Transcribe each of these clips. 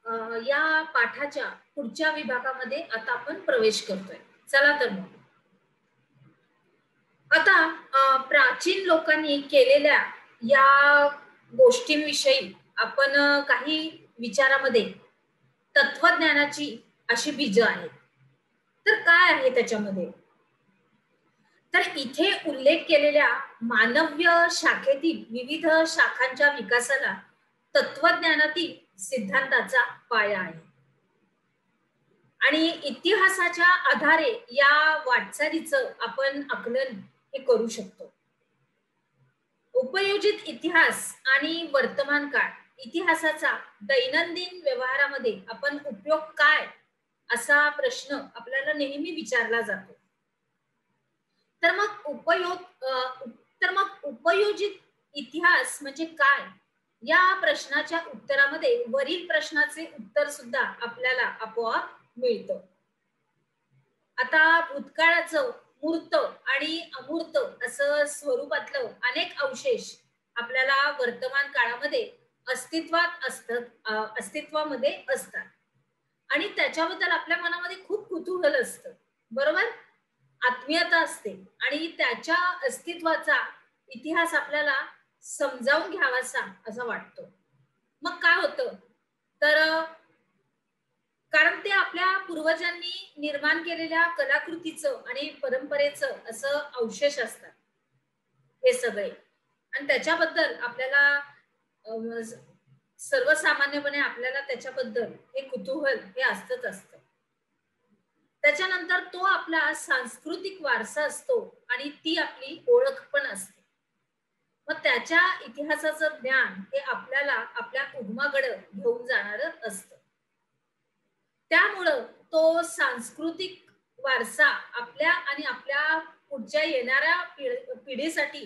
या पाठाच्या पुढच्या विभागामध्ये आता आपण प्रवेश करतोय. चला तर मग आता प्राचीन लोकांनी केलेल्या या गोष्टींविषयी आपण काही विचारामध्ये तत्वज्ञानाची अशी बीज आहेत. तर काय आहे त्याच्यामध्ये? तर इथे उल्लेख केलेल्या मानव्य शाखेतील विविध शाखांच्या विकासाला तत्वज्ञानातील सिद्धांताचा पाया आहे आणि इतिहासाच्या आधारे या वाटचालीचं आपण आकलन हे करू शकतो. उपयोजित इतिहास आणि वर्तमान काळ इतिहासाचा दैनंदिन व्यवहारामध्ये आपण उपयोग काय असा प्रश्न आपल्याला नेहमी विचारला जातो. तर मग उपयोजित इतिहास म्हणजे काय या प्रश्नाच्या उत्तरामध्ये वरील प्रश्नाचे उत्तर सुद्धा आपल्याला आपोआप मिळतं. आता भूतकाळाचं मूर्त आणि अमूर्त असं स्वरूपातलं अनेक अवशेष आपल्याला वर्तमान काळामध्ये अस्तित्वामध्ये असतात आणि त्याच्याबद्दल आपल्या मनामध्ये खूप कुतूहल असतं, बरोबर? आत्मीयता असते आणि त्याच्या अस्तित्वाचा इतिहास आपल्याला समजावून घ्यावासा असं वाटतं. मग काय होतं तर कारण ते आपल्या पूर्वजांनी निर्माण केलेल्या कलाकृतीचं आणि परंपरेचं असं अवशेष असतात हे सगळे आणि त्याच्याबद्दल आपल्याला सर्वसामान्यपणे आपल्याला त्याच्याबद्दल हे कुतूहल हे असतं. त्याच्यानंतर तो आपला सांस्कृतिक वारसा असतो आणि ती आपली ओळख पण असते. मग त्याच्या इतिहासाचं ज्ञान हे आपल्याला आपल्या उगमाकडे घेऊन जाणारं असतं. त्यामुळं तो सांस्कृतिक वारसा आपल्या आणि आपल्या पुढच्या येणाऱ्या पिढीसाठी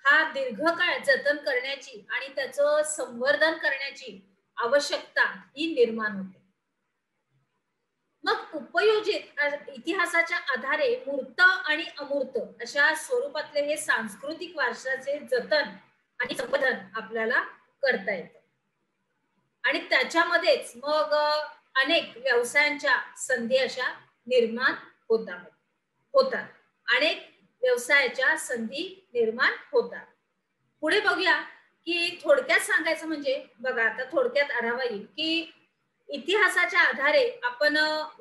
हा दीर्घकाळ जतन करण्याची आणि त्याचं संवर्धन करण्याची आवश्यकता ही निर्माण होते. मग उपयोजित इतिहासाच्या आधारे मूर्त आणि अमूर्त अशा स्वरूपातले हे सांस्कृतिक वारसाचे जतन आणि संवर्धन आपल्याला करता येतं आणि त्याच्यामध्येच मग अनेक व्यवसायांच्या संधी अशा निर्माण होतात. अनेक व्यवसायाच्या संधी निर्माण होतात. पुढे बघूया की थोडक्यात सांगायचं म्हणजे बघा आता थोडक्यात आढावा येईल की इतिहासाच्या आधारे आपण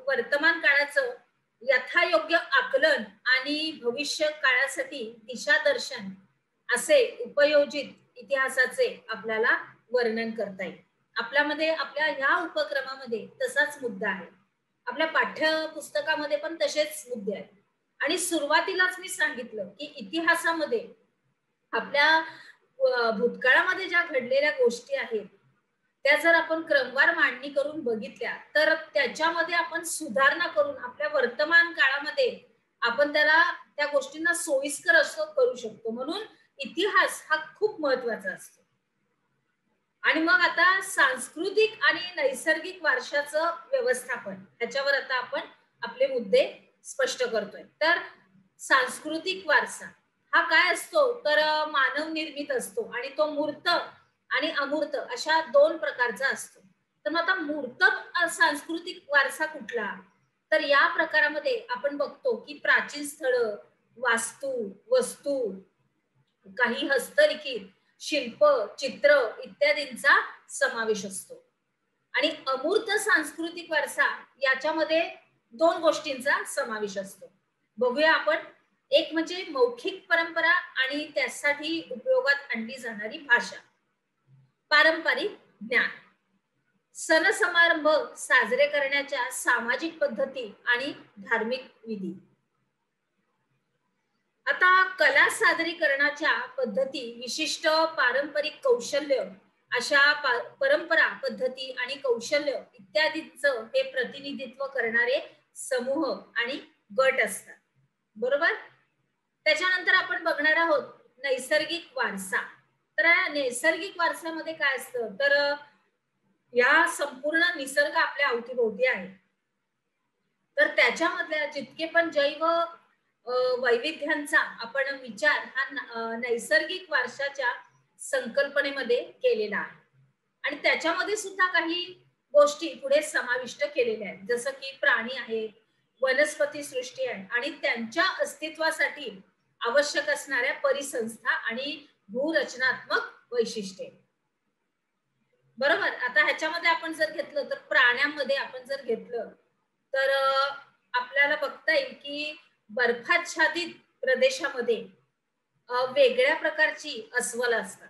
वर्तमान काळाचं यथायोग्य आकलन आणि भविष्य काळासाठी दिशादर्शन असे उपयोजित इतिहासाचे आपल्याला वर्णन करता येईल. आपल्यामध्ये आपल्या ह्या उपक्रमामध्ये तसाच मुद्दा आहे. आपल्या पाठ्यपुस्तकामध्ये पण तसेच मुद्दे आहेत आणि सुरुवातीलाच मी सांगितलं की इतिहासामध्ये आपल्या भूतकाळामध्ये ज्या घडलेल्या गोष्टी आहेत त्या जर आपण क्रमवार मांडणी करून बघितल्या तर त्याच्यामध्ये आपण सुधारणा करून आपल्या वर्तमान काळामध्ये आपण त्या गोष्टींना सोयीस्कर असं करू शकतो. म्हणून इतिहास हा खूप महत्वाचा असतो. आणि मग आता सांस्कृतिक आणि नैसर्गिक वारशाचं व्यवस्थापन त्याच्यावर आता आपण आपले मुद्दे स्पष्ट करतोय. तर सांस्कृतिक वारसा हा काय असतो तर मानव निर्मित असतो आणि तो मूर्त आणि अमूर्त अशा दोन प्रकारचा असतो. तर मग आता मूर्त सांस्कृतिक वारसा कुठला तर या प्रकारामध्ये आपण बघतो की प्राचीन स्थळं, वास्तू, वस्तू, काही हस्तलिखित, शिल्प, चित्र इत्यादींचा समावेश असतो. आणि अमूर्त सांस्कृतिक वारसा याच्यामध्ये दोन गोष्टींचा समावेश असतो. बघूया आपण. एक म्हणजे मौखिक परंपरा आणि त्यासाठी उपयोगात आणली जाणारी भाषा. पारंपरिक ज्ञान, सण समारंभ साजरे करण्याच्या सामाजिक पद्धती आणि धार्मिक विधी. आता कला सादरीकरणाच्या पद्धती, विशिष्ट पारंपरिक कौशल्य अशा परंपरा, पद्धती आणि कौशल्य इत्यादींचं हे प्रतिनिधित्व करणारे समूह आणि गट असतात, बरोबर? त्याच्यानंतर आपण बघणार आहोत नैसर्गिक वारसा. तर नैसर्गिक वारसामध्ये काय असतं तर या संपूर्ण निसर्ग आपल्या अवतीभोवती आहे. तर त्याच्यामधल्या जितके पण जैव वैविध्यांचा आपण विचार हा नैसर्गिक वारशाच्या संकल्पनेमध्ये केलेला आहे आणि त्याच्यामध्ये सुद्धा काही गोष्टी पुढे समाविष्ट केलेल्या आहेत, जसं की प्राणी आहेत, वनस्पती सृष्टी आहे आणि त्यांच्या अस्तित्वासाठी आवश्यक असणाऱ्या परिसंस्था आणि भूरचनात्मक वैशिष्ट्ये. बरोबर. आता ह्याच्यामध्ये आपण जर घेतलं तर प्राण्यांमध्ये आपण जर घेतलं तर आपल्याला बघता येईल की बर्फाच्छादित प्रदेशामध्ये वेगळ्या प्रकारची अस्वल असतात,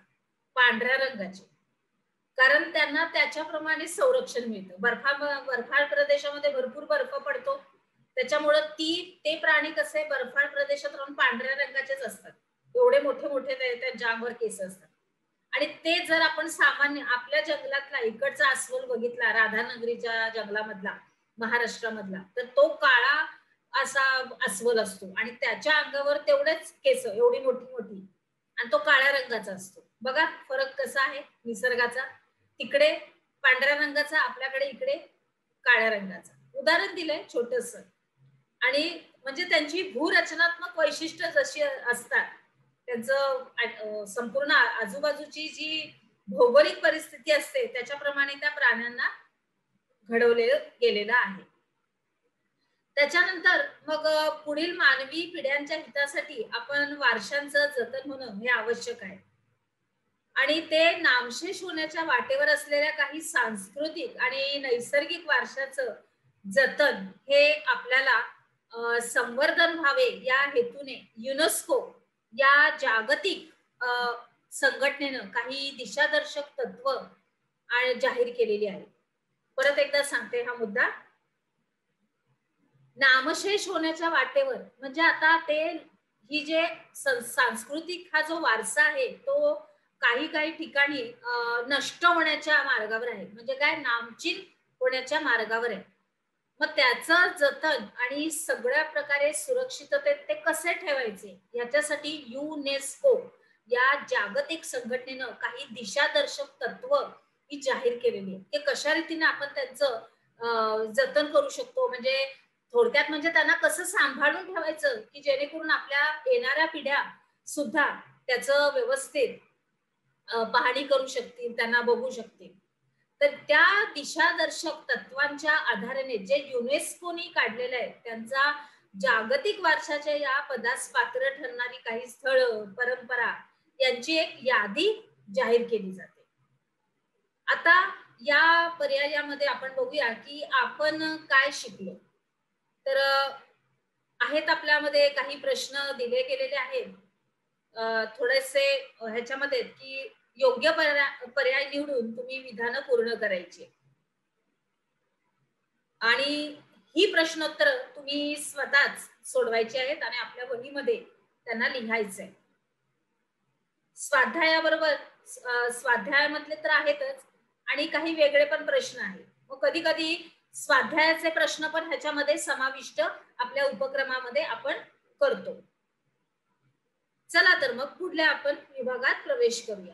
पांढऱ्या रंगाची. कारण त्यांना त्याच्याप्रमाणे संरक्षण मिळतं. बर्फाळ प्रदेशामध्ये भरपूर बर्फ पडतो. त्याच्यामुळं ते प्राणी कसे बर्फाळ प्रदेशात राहून पांढऱ्या रंगाचेच असतात. एवढे मोठे मोठे त्यांच्या अंगावर केस असतात. आणि ते जर आपण सामान्य आपल्या जंगलातला इकडचा अस्वल बघितला, राधानगरीच्या जंगलामधला, महाराष्ट्रामधला, तर तो काळा असा अस्वल असतो आणि त्याच्या अंगावर तेवढेच केस एवढी मोठी मोठी आणि तो काळ्या रंगाचा असतो. बघा फरक कसा आहे निसर्गाचा. तिकडे पांढऱ्या रंगाचा, आपल्याकडे इकडे काळ्या रंगाचा. उदाहरण दिलंय छोटस. आणि म्हणजे त्यांची भूरचनात्मक वैशिष्ट्य जशी असतात, त्यांचं संपूर्ण आजूबाजूची जी भौगोलिक परिस्थिती असते त्याच्याप्रमाणे त्या प्राण्यांना घडवलेलं गेलेलं आहे. त्याच्यानंतर मग पुढील मानवी पिढ्यांच्या हितासाठी आपण वारशांचं जतन होणं हे आवश्यक आहे. आणि ते नामशेष होण्याच्या वाटेवर असलेल्या काही सांस्कृतिक आणि नैसर्गिक वारशाचं जतन हे आपल्याला संवर्धन व्हावे या हेतूने युनेस्को या जागतिक संघटनेनं काही दिशादर्शक तत्व जाहीर केलेली आहे. परत एकदा सांगते हा मुद्दा. नामशेष होण्याच्या वाटेवर म्हणजे आता ते ही जे सांस्कृतिक हा जो वारसा आहे तो काही काही ठिकाणी नष्ट होण्याच्या मार्गावर आहे. म्हणजे काय, नामचीन होण्याच्या मार्गावर आहे. मग त्याचं जतन आणि सगळ्या प्रकारे सुरक्षिततेत ते कसे ठेवायचे याच्यासाठी युनेस्को या जागतिक संघटनेनं काही दिशादर्शक तत्व ही जाहीर केलेली आहे. ते कशा रीतीने आपण त्यांचं जतन करू शकतो, म्हणजे थोडक्यात म्हणजे त्यांना कसं सांभाळून ठेवायचं की जेणेकरून आपल्या येणाऱ्या पिढ्या सुद्धा त्याचं व्यवस्थित पाहणी करू शकतील, त्यांना बघू शकतील. तर त्या दिशादर्शक तत्वांच्या आधाराने जे युनेस्कोनी काढलेले आहेत त्यांचा जागतिक वारशाच्या या पदास पात्र ठरणारी काही स्थळ, परंपरा यांची एक यादी जाहीर केली जाते. आता या पर्यायामध्ये आपण बघूया की आपण काय शिकलो. तर आहेत आपल्यामध्ये काही प्रश्न दिले गेलेले आहेत थोडेसे ह्याच्यामध्ये की योग्य पर्याय निवडून तुम्ही विधानं पूर्ण करायची आणि ही प्रश्नोत्तर तुम्ही स्वतःच सोडवायची आहेत आणि आपल्या वहीमध्ये त्यांना लिहायचंय. स्वाध्यायाबरोबर स्वाध्यायामधले तर आहेतच आणि काही वेगळे पण प्रश्न आहेत. मग कधी कधी स्वाध्यायाचे प्रश्न पण ह्याच्यामध्ये समाविष्ट आपल्या उपक्रमामध्ये आपण करतो. चला तर मग पुढल्या आपण विभागात प्रवेश करूया.